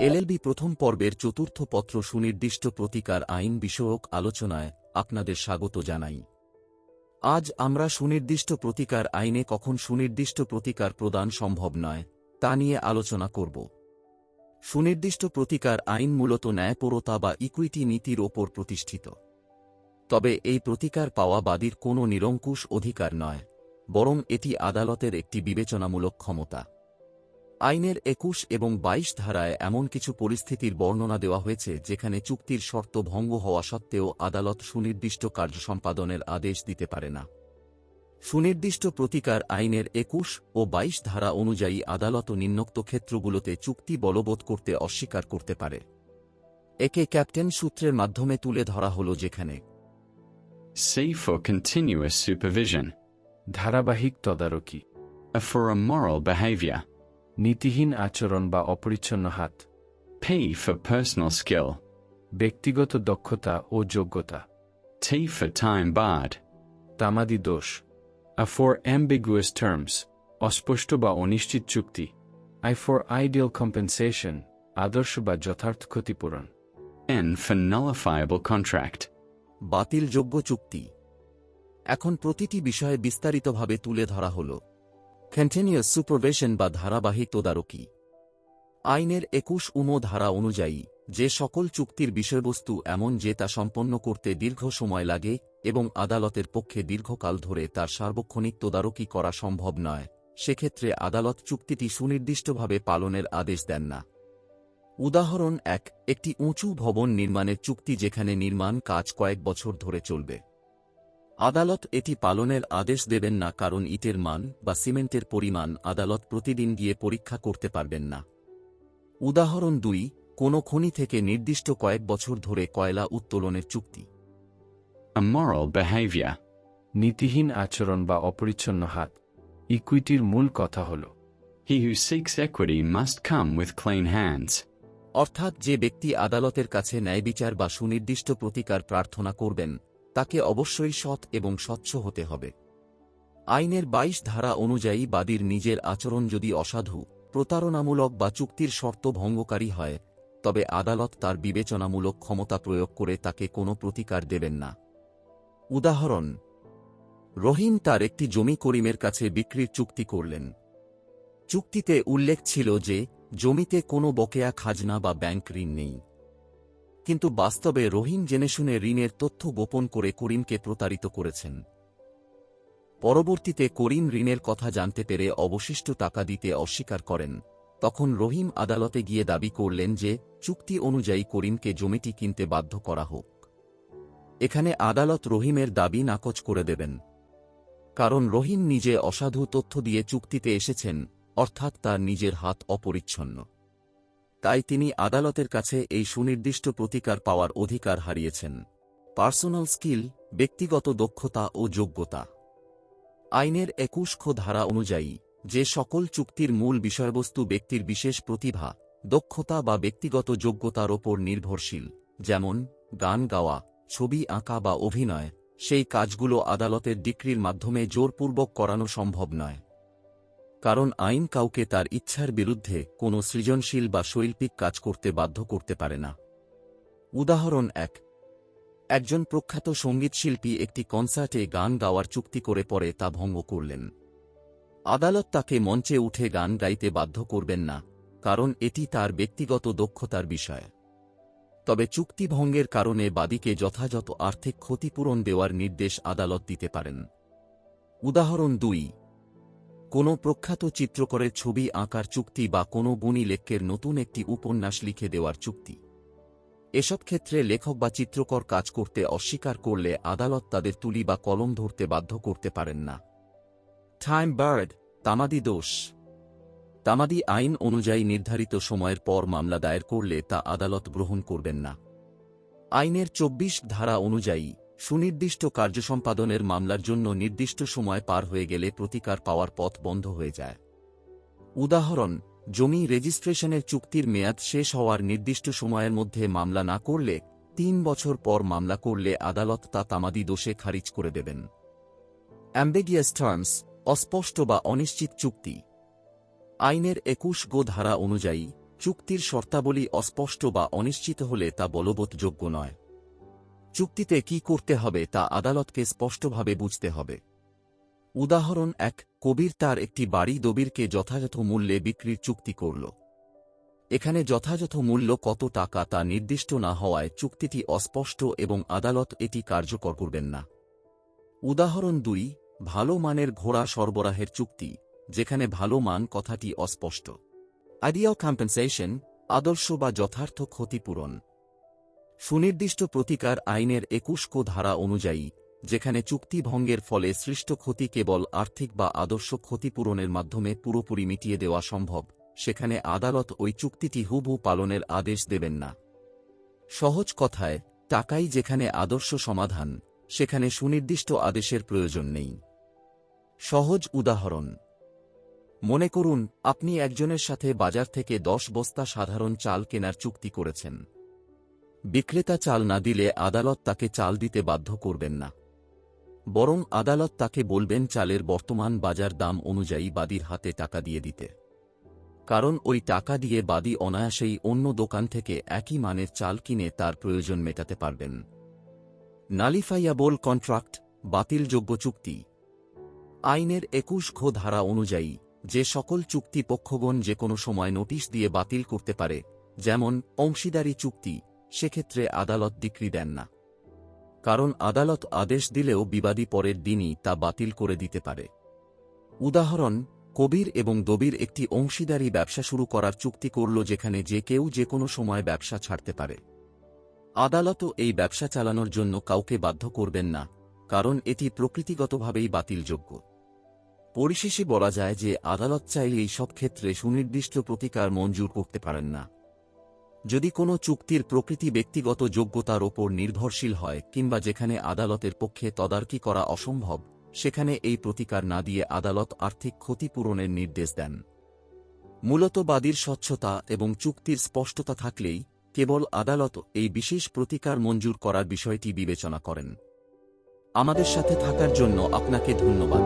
LLB প্রথম পর্বের চতুর্থ পত্র সুনির্দিষ্ট প্রতিকার আইন বিষয়ক আলোচনায় আপনাদের স্বাগত জানাই। আজ আমরা সুনির্দিষ্ট প্রতিকার আইনে কখন সুনির্দিষ্ট প্রতিকার প্রদান সম্ভব নয় তা নিয়ে আলোচনা করব। সুনির্দিষ্ট প্রতিকার আইন মূলত ন্যায়পরতা বা ইকুইটি নীতির ওপর প্রতিষ্ঠিত। তবে এই প্রতিকার পাওয়া বাদীর কোনো নিরঙ্কুশ অধিকার নয়, বরং এটি আদালতের একটি বিবেচনামূলক ক্ষমতা। আইনের ২১ এবং ২২ ধারায় এমন কিছু পরিস্থিতির বর্ণনা দেওয়া হয়েছে যেখানে চুক্তির শর্ত ভঙ্গ হওয়া সত্ত্বেও আদালত সুনির্দিষ্ট কার্য সম্পাদনের আদেশ দিতে পারে না। সুনির্দিষ্ট প্রতিকার আইনের ২১ ও ২২ ধারা অনুযায়ী আদালত নিম্নোক্ত ক্ষেত্রগুলোতে চুক্তি বলবৎ করতে অস্বীকার করতে পারে। একে ক্যাপ্টেন সূত্রের মাধ্যমে তুলে ধরা হল, যেখানে C for continuous supervision, ধারাবাহিক তদারকি, A for immoral behavior, নীতিহীন আচরণ বা অপরিচ্ছন্ন হাত, P for personal skill, ব্যক্তিগত দক্ষতা ও যোগ্যতা, T for time barred, তামাদি দোষ, A for ambiguous terms, অস্পষ্ট বা অনিশ্চিত চুক্তি, I for ideal compensation, আদর্শ বা যথার্থ ক্ষতিপূরণ, N for nullifiable contract. বাতিলযোগ্য চুক্তি। এখন প্রতিটি বিষয়ে বিস্তারিতভাবে তুলে ধরা হল। কন্টিনিউয়াস সুপারভিশন বা ধারাবাহিক তদারকি। আইনের ২১ ধারা অনুযায়ী যে সকল চুক্তির বিষয়বস্তু এমন যে তা সম্পন্ন করতে দীর্ঘ সময় লাগে এবং আদালতের পক্ষে দীর্ঘকাল ধরে তার সার্বক্ষণিক তদারকি করা সম্ভব নয়, সেক্ষেত্রে আদালত চুক্তিটি সুনির্দিষ্টভাবে পালনের আদেশ দেন না। উদাহরণ ১, একটি উঁচু ভবন নির্মাণের চুক্তি যেখানে নির্মাণ কাজ কয়েক বছর ধরে চলবে। আদালত এটি পালনের আদেশ দেবেন না, কারণ ইটের মান বা সিমেন্টের পরিমাণ আদালত প্রতিদিন গিয়ে পরীক্ষা করতে পারবেন না। উদাহরণ ২, কোনো খনি থেকে নির্দিষ্ট কয়েক বছর ধরে কয়লা উত্তোলনের চুক্তি। Immoral behavior, নীতিহীন আচরণ বা অপরিচ্ছন্ন হাত। ইকুইটির মূল কথা হল, He who seeks equity must come with clean hands. অর্থাৎ যে ব্যক্তি আদালতের কাছে ন্যায়বিচার বা সুনির্দিষ্ট প্রতিকার প্রার্থনা করবেন তাকে অবশ্যই সৎ এবং স্বচ্ছ হতে হবে। আইনের ২২ ধারা অনুযায়ী বাদীর নিজের আচরণ যদি অসাধু, প্রতারণামূলক বা চুক্তির শর্ত ভঙ্গকারী হয়, তবে আদালত তার বিবেচনামূলক ক্ষমতা প্রয়োগ করে তাকে কোনো প্রতিকার দেবেন না। উদাহরণ: রহিম তার একটি জমি করিমের কাছে বিক্রির চুক্তি করলেন। চুক্তিতে উল্লেখ ছিল যে জমিতে কোনো বকেয়া খাজনা বা ব্যাংক ঋণ নেই, কিন্তু বাস্তবে রহিম জেনেশুনে ঋণের তথ্য গোপন করে করিমকে প্রতারিত করেছেন। পরবর্তীতে করিম ঋণের কথা জানতে পেরে অবশিষ্ট টাকা দিতে অস্বীকার করেন। তখন রহিম আদালতে গিয়ে দাবি করলেন যে চুক্তি অনুযায়ী করিমকে জমিটি কিনতে বাধ্য করা হোক। এখানে আদালত রহিমের দাবি নাকচ করে দেবেন, কারণ রহিম নিজে অসাধু তথ্য দিয়ে চুক্তিতে এসেছেন, অর্থাৎ তার নিজের হাত অপরিচ্ছন্ন। তাই তিনি আদালতের কাছে এই সুনির্দিষ্ট প্রতিকার পাওয়ার অধিকার হারিয়েছেন। পার্সোনাল স্কিল, ব্যক্তিগত দক্ষতা ও যোগ্যতা। আইনের ২১ ধারা অনুযায়ী যে সকল চুক্তির মূল বিষয়বস্তু ব্যক্তির বিশেষ প্রতিভা, দক্ষতা বা ব্যক্তিগত যোগ্যতার ওপর নির্ভরশীল, যেমন গান গাওয়া, ছবি আঁকা বা অভিনয়, সেই কাজগুলো আদালতের ডিক্রির মাধ্যমে জোরপূর্বক করানো সম্ভব নয়, কারণ আইন কাউকে তার ইচ্ছার বিরুদ্ধে কোনো সৃজনশীল বা শৈল্পিক কাজ করতে বাধ্য করতে পারে না। উদাহরণ ১, একজন প্রখ্যাত সঙ্গীতশিল্পী একটি কনসার্টে গান গাওয়ার চুক্তি করে পরে তা ভঙ্গ করলেন। আদালত তাকে মঞ্চে উঠে গান গাইতে বাধ্য করবেন না, কারণ এটি তার ব্যক্তিগত দক্ষতার বিষয়। তবে চুক্তি ভঙ্গের কারণে বাদীকে যথাযথ আর্থিক ক্ষতিপূরণ দেওয়ার নির্দেশ আদালত দিতে পারেন। উদাহরণ ২, কোনো প্রখ্যাত চিত্রকরের ছবি আঁকার চুক্তি বা কোনো গুণী লেখকের নতুন একটি উপন্যাস লিখে দেওয়ার চুক্তি। এসব ক্ষেত্রে লেখক বা চিত্রকর কাজ করতে অস্বীকার করলে আদালত তাদের তুলি বা কলম ধরতে বাধ্য করতে পারেন না। টাইম বার্ড, তামাদি দোষ। তামাদি আইন অনুযায়ী নির্ধারিত সময়ের পর মামলা দায়ের করলে তা আদালত গ্রহণ করবেন না। আইনের ২৪ ধারা অনুযায়ী সুনির্দিষ্ট কার্য সম্পাদনের মামলার জন্য নির্দিষ্ট সময় পার হয়ে গেলে প্রতিকার পাওয়ার পথ বন্ধ হয়ে যায়। উদাহরণ: জমি রেজিস্ট্রেশনের চুক্তির মেয়াদ শেষ হওয়ার নির্দিষ্ট সময়ের মধ্যে মামলা না করলে ৩ বছর পর মামলা করলে আদালত তা তামাদি দোষে খারিজ করে দেবেন। অ্যাম্বিগিয়াস টার্মস, অস্পষ্ট বা অনিশ্চিত চুক্তি। আইনের ২১ ধারা অনুযায়ী চুক্তির শর্তাবলী অস্পষ্ট বা অনিশ্চিত হলে তা বলবৎযোগ্য নয়। চুক্তিতে কি করতে হবে তা আদালতকে স্পষ্টভাবে বুঝতে হবে। উদাহরণ 1, কবির তার একটি বাড়ি দবিরকে যথাযথ মূল্যে বিক্রির চুক্তি করল। এখানে যথাযথ মূল্য কত টাকা তা নির্দিষ্ট না হওয়ায় চুক্তিটি অস্পষ্ট এবং আদালত এটি কার্যকর করবেন না। উদাহরণ 2, ভালো মানের ঘোড়া সরবরাহের চুক্তি, যেখানে ভালো মান কথাটি অস্পষ্ট। আইডিয়াল কম্পেনসেশন, আদর্শ বা যথার্থ ক্ষতিপূরণ। সুনির্দিষ্ট প্রতিকার আইনের 21 ধারা অনুযায়ী, যেখানে চুক্তি ভঙ্গের ফলে সৃষ্ট ক্ষতি কেবল আর্থিক বা আদর্শ ক্ষতিপূরণের মাধ্যমে পুরোপুরি মিটিয়ে দেওয়া সম্ভব, সেখানে আদালত ওই চুক্তিটি হুবহু পালনের আদেশ দেবেন না। সহজ কথায়, টাকাই যেখানে আদর্শ সমাধান, সেখানে সুনির্দিষ্ট আদেশের প্রয়োজন নেই। সহজ উদাহরণ: মনে করুন আপনি একজনের সাথে বাজার থেকে 10 বস্তা সাধারণ চাল কেনার চুক্তি করেছেন। বিক্রেতা চাল না দিলে আদালত তাকে চাল দিতে বাধ্য করবেন না, বরং আদালত তাকে বলবেন চালের বর্তমান বাজার দাম অনুযায়ী বাদীর হাতে টাকা দিয়ে দিতে। কারণ ওই টাকা দিয়ে বাদী অনায়াসেই অন্য দোকান থেকে একই মানের চাল কিনে তার প্রয়োজন মেটাতে পারবেন। নালিফাইয়াবল কন্ট্রাক্ট, বাতিলযোগ্য চুক্তি। আইনের 21 ধারা অনুযায়ী যে সকল চুক্তি পক্ষগণ যে কোনো সময় নোটিশ দিয়ে বাতিল করতে পারে, যেমন অংশীদারি চুক্তি, সেক্ষেত্রে আদালত ডিক্রি দেন না। কারণ আদালত আদেশ দিলেও বিবাদী পরের দিনই তা বাতিল করে দিতে পারে। উদাহরণ: কবির এবং দবির একটি অংশীদারি ব্যবসা শুরু করার চুক্তি করল, যেখানে যে কেউ যে কোনো সময় ব্যবসা ছাড়তে পারে। আদালতও এই ব্যবসা চালানোর জন্য কাউকে বাধ্য করবেন না, কারণ এটি প্রকৃতিগতভাবেই বাতিলযোগ্য। পরিশেষে বলা যায় যে আদালত চাইলে এই সব ক্ষেত্রে সুনির্দিষ্ট প্রতিকার মঞ্জুর করতে পারেন না। যদি কোনো চুক্তির প্রকৃতি ব্যক্তিগত যোগ্যতার ওপর নির্ভরশীল হয় কিংবা যেখানে আদালতের পক্ষে তদারকি করা অসম্ভব, সেখানে এই প্রতিকার না দিয়ে আদালত আর্থিক ক্ষতিপূরণের নির্দেশ দেন। মূলত বাদীর স্বচ্ছতা এবং চুক্তির স্পষ্টতা থাকলেই কেবল আদালত এই বিশেষ প্রতিকার মঞ্জুর করার বিষয়টি বিবেচনা করেন। আমাদের সাথে থাকার জন্য আপনাকে ধন্যবাদ।